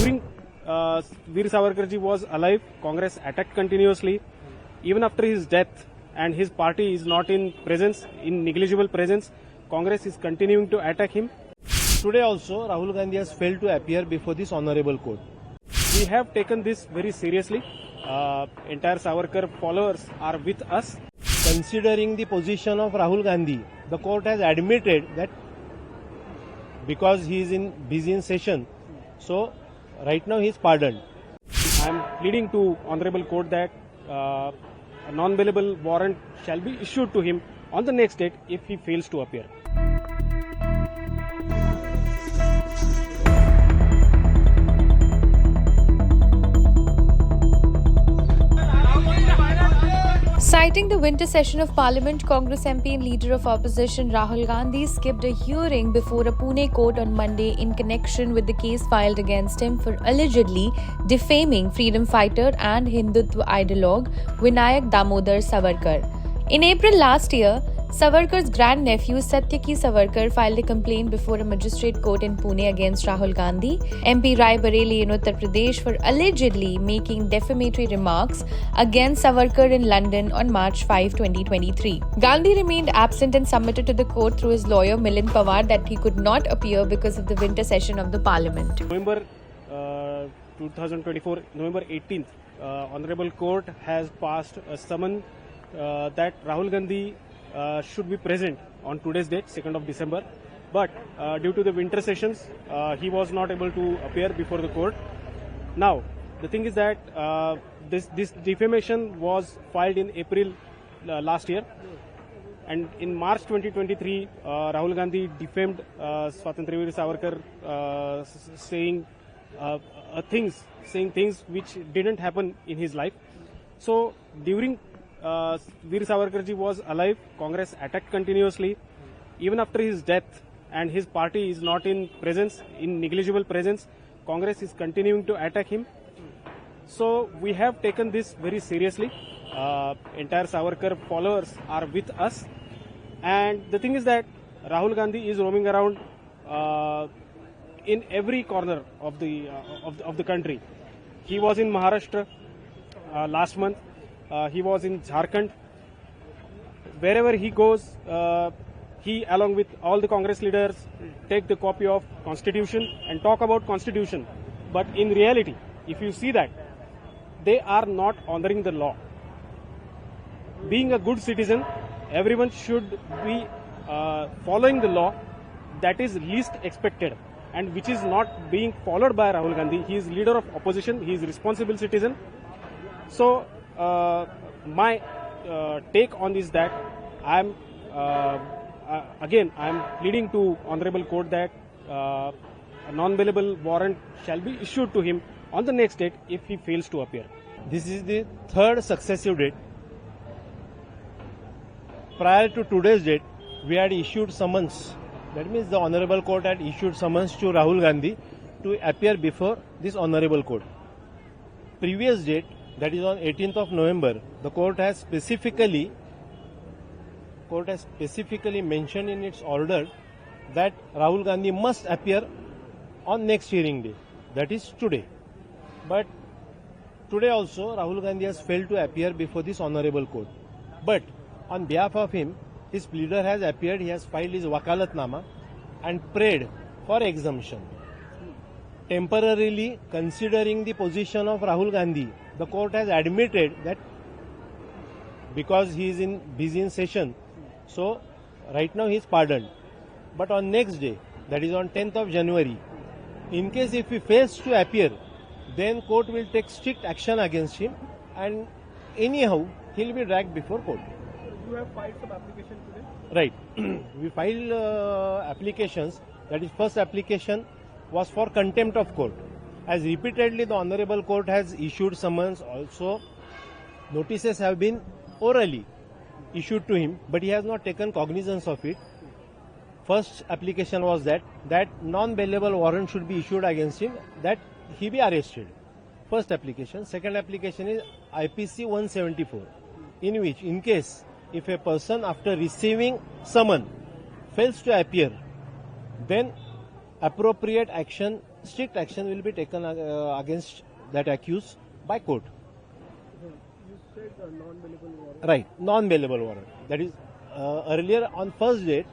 During Veer Savarkarji was alive, Congress attacked continuously. Even after his death and his party is not in presence, in negligible presence, Congress is continuing to attack him. Today also, Rahul Gandhi has failed to appear before this honorable court. We have taken this very seriously. Entire Savarkar followers are with us. Considering the position of Rahul Gandhi, the court has admitted that because he is busy in session, so right now he is pardoned. I am pleading to Honorable Court that a non-bailable warrant shall be issued to him on the next date if he fails to appear. Citing the winter session of Parliament, Congress MP and leader of opposition Rahul Gandhi skipped a hearing before a Pune court on Monday in connection with the case filed against him for allegedly defaming freedom fighter and Hindutva ideologue Vinayak Damodar Savarkar. In April last year, Savarkar's grandnephew Satyaki Savarkar filed a complaint before a magistrate court in Pune against Rahul Gandhi, MP Rai Bareli in Uttar Pradesh for allegedly making defamatory remarks against Savarkar in London on March 5, 2023. Gandhi remained absent and submitted to the court through his lawyer Milind Pawar that he could not appear because of the winter session of the Parliament. November 2024, November 18th, Honorable Court has passed a summon that Rahul Gandhi should be present on today's date, 2nd of December. But due to the winter sessions, he was not able to appear before the court. Now, the thing is that this defamation was filed in April last year. And in March 2023, Rahul Gandhi defamed Swatantraveer Savarkar, saying things which didn't happen in his life. So during Veer Savarkarji was alive, Congress attacked continuously. Even after his death and his party is not in presence, in negligible presence, Congress is continuing to attack him. So we have taken this very seriously. Entire Savarkar followers are with us. And the thing is that Rahul Gandhi is roaming around in every corner of the country. He was in Maharashtra last month. He was in Jharkhand. Wherever he goes, he, along with all the Congress leaders, take the copy of Constitution and talk about Constitution. But in reality, if you see that, they are not honoring the law. Being a good citizen, everyone should be following the law. That is least expected, and which is not being followed by Rahul Gandhi. He is leader of opposition. He is a responsible citizen. So my take on this that I am pleading to Honorable Court that a non-bailable warrant shall be issued to him on the next date if he fails to appear. This is the third successive date. Prior to today's date, we had issued summons. That means the Honorable Court had issued summons to Rahul Gandhi to appear before this Honorable Court. Previous date, that is on 18th of November, the court has specifically mentioned in its order that Rahul Gandhi must appear on next hearing day, that is today. But today also, Rahul Gandhi has failed to appear before this honorable court. But on behalf of him, his pleader has appeared, he has filed his wakalatnama and prayed for exemption. Temporarily, considering the position of Rahul Gandhi, the court has admitted that because he is busy in session, so right now he is pardoned. But on next day, that is on 10th of January, in case if he fails to appear, then court will take strict action against him and anyhow he will be dragged before court. You have filed some application today? Right. We filed applications. That is, first application was for contempt of court. As repeatedly the Honorable Court has issued summons, also notices have been orally issued to him, but he has not taken cognizance of it. First application was that non-bailable warrant should be issued against him, that he be arrested. First application. Second application is IPC 174, in which in case if a person after receiving summon fails to appear, then appropriate action strict action will be taken against that accused by court. You said non-bailable warrant. Right, non-bailable warrant. That is, earlier on first date,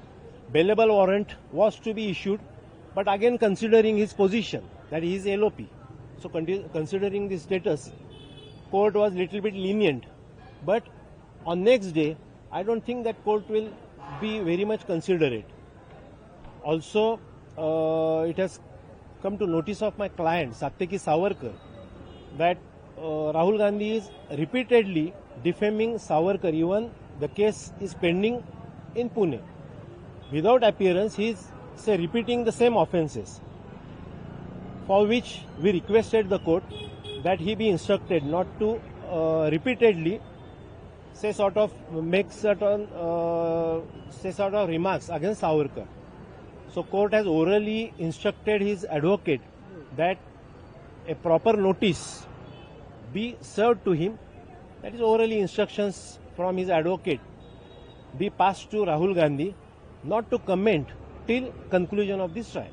bailable warrant was to be issued, but again considering his position, that he is LOP. So considering the status, court was little bit lenient. But on next day, I don't think that court will be very much considerate. Also, it has come to notice of my client, Satyaki Savarkar, that Rahul Gandhi is repeatedly defaming Savarkar. Even the case is pending in Pune. Without appearance, he is repeating the same offences, for which we requested the court that he be instructed not to repeatedly say sort of remarks against Savarkar. So court has orally instructed his advocate that a proper notice be served to him, that is orally instructions from his advocate be passed to Rahul Gandhi not to comment till conclusion of this trial.